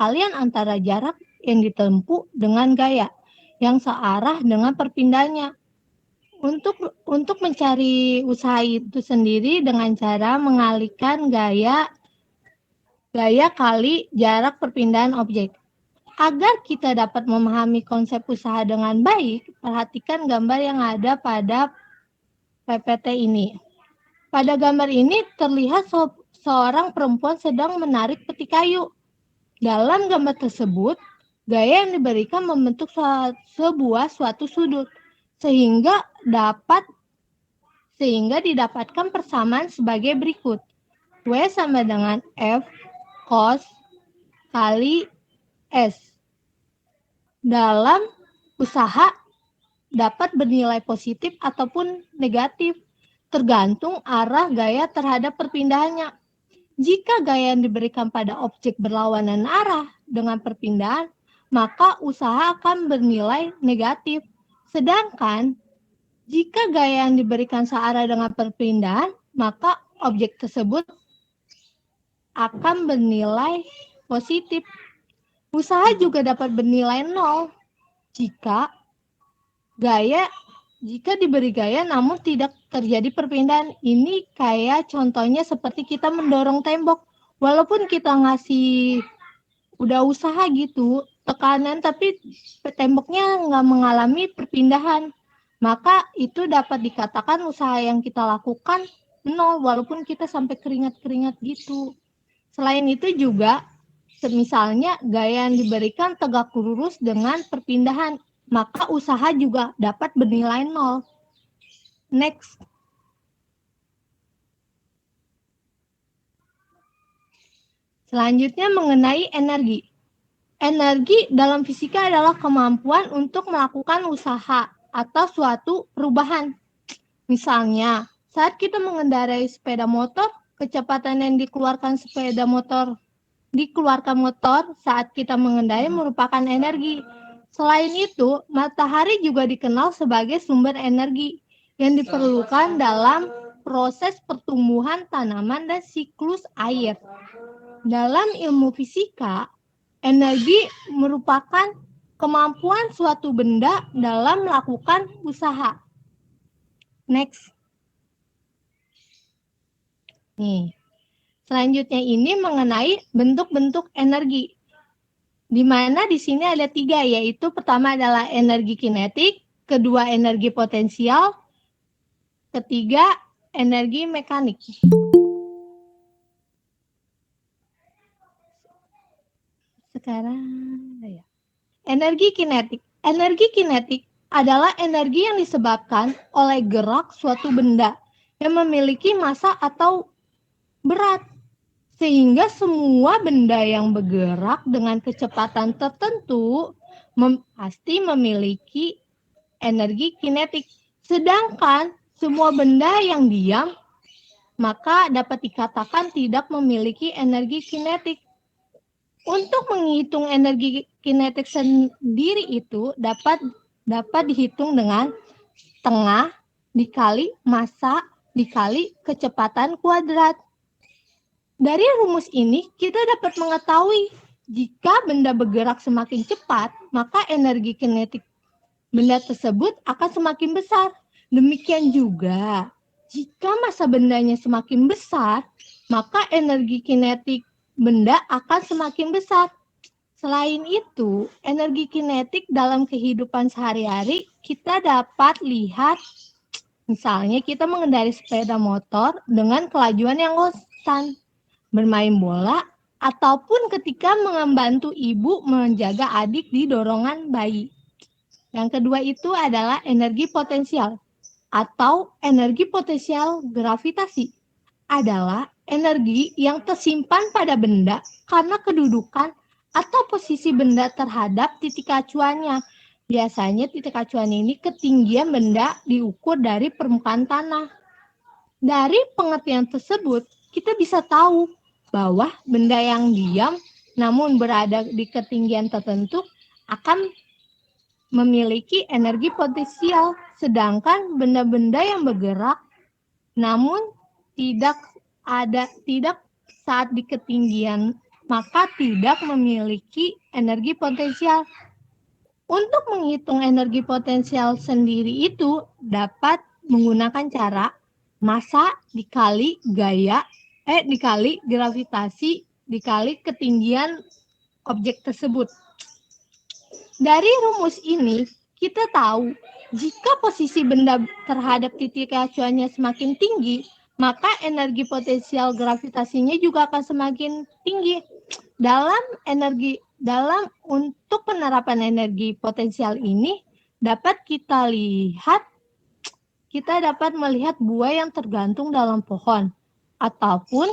perkalian antara jarak yang ditempuh dengan gaya yang searah dengan perpindahannya. Untuk mencari usaha itu sendiri dengan cara mengalihkan gaya kali jarak perpindahan objek. Agar kita dapat memahami konsep usaha dengan baik, perhatikan gambar yang ada pada PPT ini. Pada gambar ini terlihat seorang perempuan sedang menarik peti kayu. Dalam gambar tersebut, gaya yang diberikan membentuk suatu sudut sehingga didapatkan persamaan sebagai berikut. W sama dengan F cos kali S. Dalam usaha dapat bernilai positif ataupun negatif, tergantung arah gaya terhadap perpindahannya. Jika gaya yang diberikan pada objek berlawanan arah dengan perpindahan, maka usaha akan bernilai negatif. Sedangkan jika gaya yang diberikan searah dengan perpindahan, maka objek tersebut akan bernilai positif. Usaha juga dapat bernilai 0 jika diberi gaya namun tidak terjadi perpindahan. Ini kayak contohnya seperti kita mendorong tembok. Walaupun kita ngasih udah usaha gitu, tekanan, tapi temboknya nggak mengalami perpindahan. Maka itu dapat dikatakan usaha yang kita lakukan 0, walaupun kita sampai keringat-keringat gitu. Selain itu juga, misalnya gaya yang diberikan tegak lurus dengan perpindahan, maka usaha juga dapat bernilai 0. Next. Selanjutnya mengenai energi. Energi dalam fisika adalah kemampuan untuk melakukan usaha atau suatu perubahan. Misalnya, saat kita mengendarai sepeda motor, kecepatan yang dikeluarkan motor saat kita mengendarai merupakan energi. Selain itu, matahari juga dikenal sebagai sumber energi yang diperlukan dalam proses pertumbuhan tanaman dan siklus air. Dalam ilmu fisika, energi merupakan kemampuan suatu benda dalam melakukan usaha. Next. Nih, selanjutnya ini mengenai bentuk-bentuk energi. Di mana di sini ada 3, yaitu pertama adalah energi kinetik, kedua energi potensial, ketiga energi mekanik. Sekarang ya. Energi kinetik. Energi kinetik adalah energi yang disebabkan oleh gerak suatu benda yang memiliki massa atau berat. Sehingga semua benda yang bergerak dengan kecepatan tertentu pasti memiliki energi kinetik. Sedangkan semua benda yang diam maka dapat dikatakan tidak memiliki energi kinetik. Untuk menghitung energi kinetik sendiri itu dapat dihitung dengan tengah dikali massa dikali kecepatan kuadrat. Dari rumus ini kita dapat mengetahui jika benda bergerak semakin cepat, maka energi kinetik benda tersebut akan semakin besar. Demikian juga jika massa bendanya semakin besar, maka energi kinetik benda akan semakin besar. Selain itu, energi kinetik dalam kehidupan sehari-hari kita dapat lihat, misalnya kita mengendarai sepeda motor dengan kelajuan yang konstan, bermain bola, ataupun ketika membantu ibu menjaga adik di dorongan bayi. Yang kedua itu adalah energi potensial atau energi potensial gravitasi. Adalah energi yang tersimpan pada benda karena kedudukan atau posisi benda terhadap titik acuannya. Biasanya titik acuan ini ketinggian benda diukur dari permukaan tanah. Dari pengertian tersebut, kita bisa tahu bahwa benda yang diam namun berada di ketinggian tertentu akan memiliki energi potensial, sedangkan benda-benda yang bergerak namun tidak saat di ketinggian maka tidak memiliki energi potensial. Untuk menghitung energi potensial sendiri itu dapat menggunakan cara massa dikali gravitasi dikali ketinggian objek tersebut. Dari rumus ini, kita tahu jika posisi benda terhadap titik acuannya semakin tinggi, maka energi potensial gravitasinya juga akan semakin tinggi. Untuk penerapan energi potensial ini dapat kita dapat melihat buah yang tergantung dalam pohon ataupun